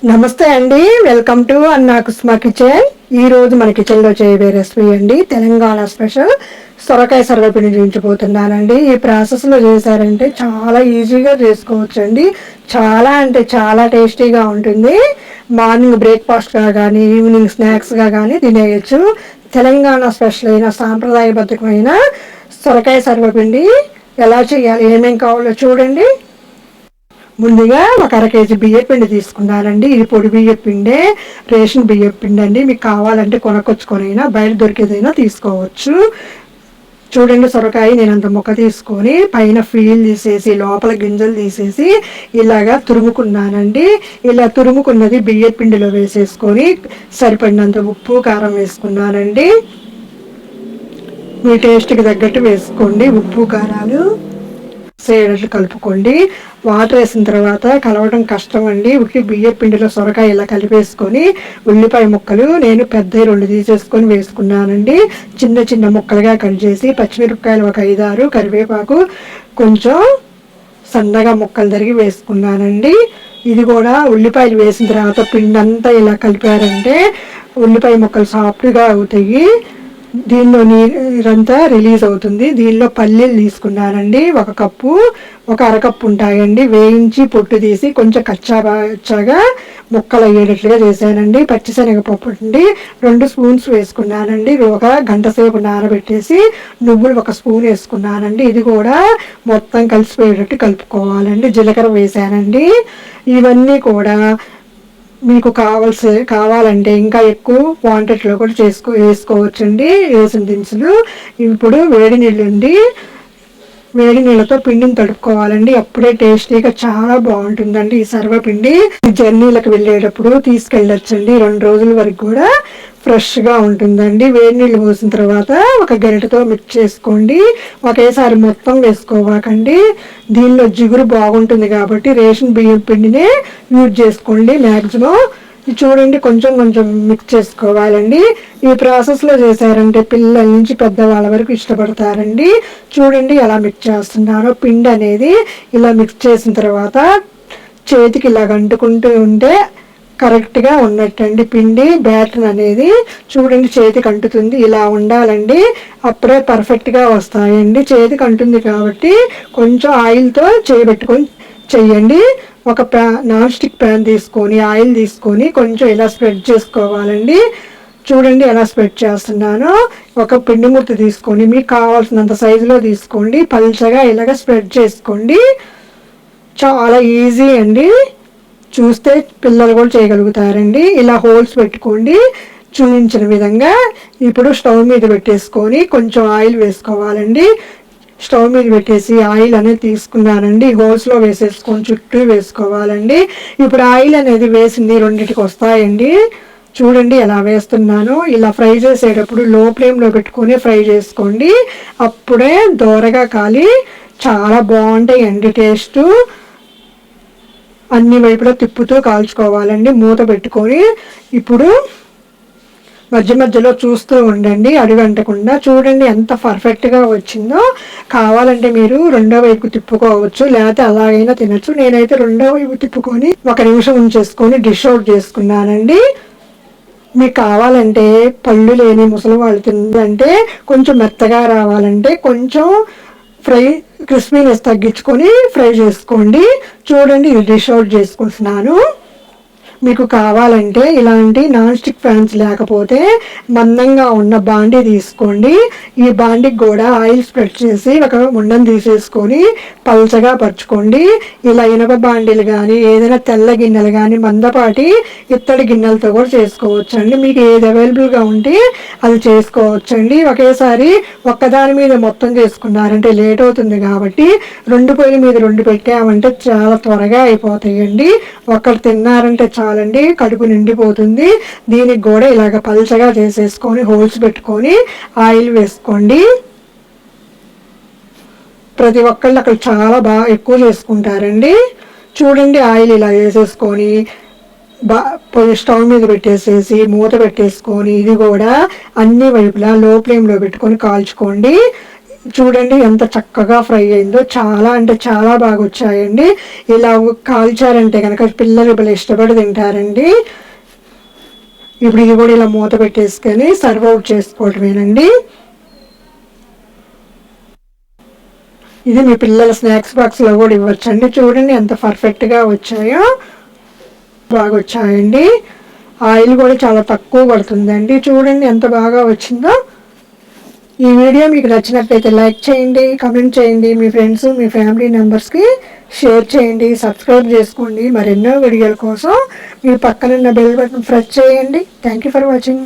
నమస్తే అండి, welcome to అన్నా కుస్మా కిచెన్. ఈ రోజు మన కిచెన్ లో చేయబోయే రెసిపీ అండి తెలంగాణ స్పెషల్ సొరకాయ సర్వపిండి చూపించబోతున్నానండి. ఈ ప్రాసెస్ లో చేశారంటే చాలా ఈజీగా చేసుకోవచ్చు అండి. చాలా అంటే చాలా టేస్టీగా ఉంటుంది. మార్నింగ్ బ్రేక్ఫాస్ట్ గా కానీ ఈవినింగ్ స్నాక్స్ గా కానీ తినేయచ్చు. తెలంగాణ స్పెషల్ అయిన సాంప్రదాయబద్ధమైన సొరకాయ సర్వపిండి ఎలా చేయాలి, ఏమేం కావాలో చూడండి. ముందుగా ఒక అర కేజీ బియ్యం పిండి తీసుకున్నానండి. ఇది పొడి బియ్యం పిండే, రేషన్ బియ్యం పిండి అండి. మీకు కావాలంటే కొనకొచ్చుకొనైనా బయట దొరికేదైనా తీసుకోవచ్చు. చూడండి, సొరకాయ నేను అంత ముక్క తీసుకొని పైన ఫీల్ తీసేసి లోపల గింజలు తీసేసి ఇలాగా తురుముకున్నానండి. ఇలా తురుముకున్నది బియ్యం పిండిలో వేసేసుకొని సరిపడినంత ఉప్పు కారం వేసుకున్నానండి. మీ టేస్ట్కి తగ్గట్టు వేసుకోండి. ఉప్పు కారాలు సేడట్లు కలుపుకోండి. వాటర్ వేసిన తర్వాత కలవడం కష్టం అండి. ఉట్టి బియ్యం పిండిలో సొరకాయ ఇలా కలిపేసుకొని ఉల్లిపాయ ముక్కలు నేను పెద్ద 2 తీసేసుకొని వేసుకున్నానండి. చిన్న చిన్న ముక్కలుగా కట్ చేసి పచ్చిమిరపకాయలు ఒక 5-6, కరివేపాకు కొంచెం సన్నగా ముక్కలు తరిగి వేసుకున్నానండి. ఇది కూడా ఉల్లిపాయలు వేసిన తర్వాత పిండి అంతా ఇలా కలిపారంటే ఉల్లిపాయ ముక్కలు సాఫ్ట్గా అవుతాయి. దీనిలో నీరంతా రిలీజ్ అవుతుంది. దీనిలో పల్లీలు తీసుకున్నానండి. 1 కప్పు, ఒక అరకప్పు ఉంటాయండి. వేయించి పొట్టు తీసి కొంచెం కచ్చాగా ముక్కలు అయ్యేటట్లుగా చేశానండి. పచ్చిశనగపప్పు అండి 2 స్పూన్స్ వేసుకున్నానండి. ఒక గంట సేపు నానబెట్టేసి నువ్వులు 1 స్పూన్ వేసుకున్నానండి. ఇది కూడా మొత్తం కలిసిపోయేటట్టు కలుపుకోవాలండి. జీలకర్ర వేసానండి. ఇవన్నీ కూడా మీకు కావాలంటే ఇంకా ఎక్కువ క్వాంటిటీలో కూడా వేసుకోవచ్చండి వేసిన దినుసులు. ఇప్పుడు వేడి నీళ్ళతో పిండిని తడుపుకోవాలండి. అప్పుడే టేస్టీగా చాలా బాగుంటుందండి ఈ సర్వపిండి. జర్నీలకు వెళ్ళేటప్పుడు తీసుకెళ్ళొచ్చండి. 2 రోజుల వరకు కూడా ఫ్రెష్గా ఉంటుందండి. వేడి నీళ్ళు పోసిన తర్వాత ఒక గరిటెతో మిక్స్ చేసుకోండి. ఒకేసారి మొత్తం వేసుకోవాకండి. దీనిలో జిగురు బాగుంటుంది కాబట్టి రేషన్ బియ్యం పిండినే యూజ్ చేసుకోండి మ్యాక్సిమం. చూడండి, కొంచెం కొంచెం మిక్స్ చేసుకోవాలండి. ఈ ప్రాసెస్లో చేశారంటే పిల్లల నుంచి పెద్దవాళ్ళ వరకు ఇష్టపడతారండి. చూడండి ఎలా మిక్స్ చేస్తున్నారో. పిండి అనేది ఇలా మిక్స్ చేసిన తర్వాత చేతికి ఇలా అంటుకుంటూ ఉంటే కరెక్ట్గా ఉన్నట్టండి. పిండి బ్యాటర్ అనేది చూడండి చేతికి అంటుతుంది. ఇలా ఉండాలండి, అప్పుడే పర్ఫెక్ట్గా వస్తాయండి. చేతికి అంటుంది కాబట్టి కొంచెం ఆయిల్తో చేయబెట్టుకొని చెయ్యండి. ఒక నాన్ స్టిక్ ప్యాన్ తీసుకొని ఆయిల్ తీసుకొని కొంచెం ఇలా స్ప్రెడ్ చేసుకోవాలండి. చూడండి ఎలా స్ప్రెడ్ చేస్తున్నానో. ఒక పిండి ముద్ద తీసుకొని మీకు కావాల్సినంత సైజులో తీసుకోండి. పల్చగా ఇలాగ స్ప్రెడ్ చేసుకోండి. చాలా ఈజీ అండి. చూస్తే పిల్లలు కూడా చేయగలుగుతారండి. ఇలా హోల్స్ పెట్టుకోండి చూపించిన విధంగా. ఇప్పుడు స్టవ్ మీద పెట్టేసుకొని కొంచెం ఆయిల్ వేసుకోవాలండి. స్టవ్ మీద పెట్టేసి ఆయిల్ అనేది తీసుకున్నానండి. హోల్స్లో వేసేసుకొని చుట్టూ వేసుకోవాలండి. ఇప్పుడు ఆయిల్ అనేది వేసింది 2కి వస్తాయండి. చూడండి ఎలా వేస్తున్నాను. ఇలా ఫ్రై చేసేటప్పుడు లో ఫ్లేమ్లో పెట్టుకొని ఫ్రై చేసుకోండి. అప్పుడే దోరగా కాలి చాలా బాగుంటాయండి టేస్ట్. అన్ని వైపులా తిప్పుతూ కాల్చుకోవాలండి మూత పెట్టుకొని. ఇప్పుడు మధ్య మధ్యలో చూస్తూ ఉండండి అడుగంటకుండా. చూడండి ఎంత పర్ఫెక్ట్గా వచ్చిందో. కావాలంటే మీరు 2వ వైపు తిప్పుకోవచ్చు, లేకపోతే అలాగైనా తినచ్చు. నేనైతే 2వ వైపు తిప్పుకొని 1 నిమిషం ఉంచేసుకొని డిష్ అవుట్ చేసుకున్నానండి. మీకు కావాలంటే పళ్ళు లేని ముసలి వాళ్ళు తిందంటే కొంచెం మెత్తగా రావాలంటే కొంచెం క్రిస్పీనెస్ తగ్గించుకొని ఫ్రై చేసుకోండి. చూడండి ఇది డిష్ అవుట్ చేసుకుంటున్నాను. మీకు కావాలంటే ఇలాంటి నాన్ స్టిక్ ప్యాన్స్ లేకపోతే మందంగా ఉన్న బాండీ తీసుకోండి. ఈ బాండీకి కూడా ఆయిల్ స్ప్రెడ్ చేసి ఒక ఉండని తీసేసుకొని పల్చగా పరుచుకోండి. ఇలా ఇనప బాండీలు కానీ ఏదైనా తెల్ల గిన్నెలు కానీ మందపాటి ఇత్తడి గిన్నెలతో కూడా చేసుకోవచ్చండి. మీకు ఏది అవైలబుల్గా ఉంటే అది చేసుకోవచ్చండి. ఒకేసారి ఒక్కదాని మీద మొత్తం చేసుకున్నారంటే లేట్ అవుతుంది కాబట్టి 2 పొయ్యిల మీద 2 పెట్టామంటే చాలా త్వరగా అయిపోతాయండి. ఒకటి తిన్నారంటే చాలండి, కడుపు నిండిపోతుంది. దీనికి కూడా ఇలాగ పల్చగా చేసేసుకొని హోల్స్ పెట్టుకొని ఆయిల్ వేసుకోండి. ప్రతి ఒక్కళ్ళు అక్కడ చాలా బాగా ఎక్కువ చేసుకుంటారండి. చూడండి ఆయిల్ ఇలా వేసేసుకొని స్టవ్ మీద పెట్టేసేసి మూత పెట్టేసుకొని ఇది కూడా అన్ని వైపులా లో ఫ్లేమ్లో పెట్టుకొని కాల్చుకోండి. చూడండి ఎంత చక్కగా ఫ్రై అయిందో, చాలా అంటే చాలా బాగా వచ్చాయండి. ఇలా కాల్చారంటే కనుక పిల్లలు భలే ఇష్టపడి తింటారండి. ఇప్పుడు ఇది కూడా ఇలా మూత పెట్టేసుకొని సర్వ్ అవుట్ చేసుకోవటమేనండి. ఇది మీ పిల్లల స్నాక్స్ బాక్స్లో కూడా ఇవ్వచ్చండి. చూడండి ఎంత పర్ఫెక్ట్గా వచ్చాయో, బాగా వచ్చాయండి. ఆయిల్ కూడా చాలా తక్కువ పడుతుందండి. చూడండి ఎంత బాగా వచ్చిందో. ఈ వీడియో మీకు నచ్చినట్లయితే లైక్ చేయండి, కమెంట్ చేయండి, మీ ఫ్రెండ్స్ మీ ఫ్యామిలీ మెంబర్స్కి షేర్ చేయండి, సబ్స్క్రైబ్ చేసుకోండి. మరెన్నో వీడియోల కోసం మీ పక్కనున్న బెల్ బటన్ ప్రెస్ చేయండి. Thank you for watching.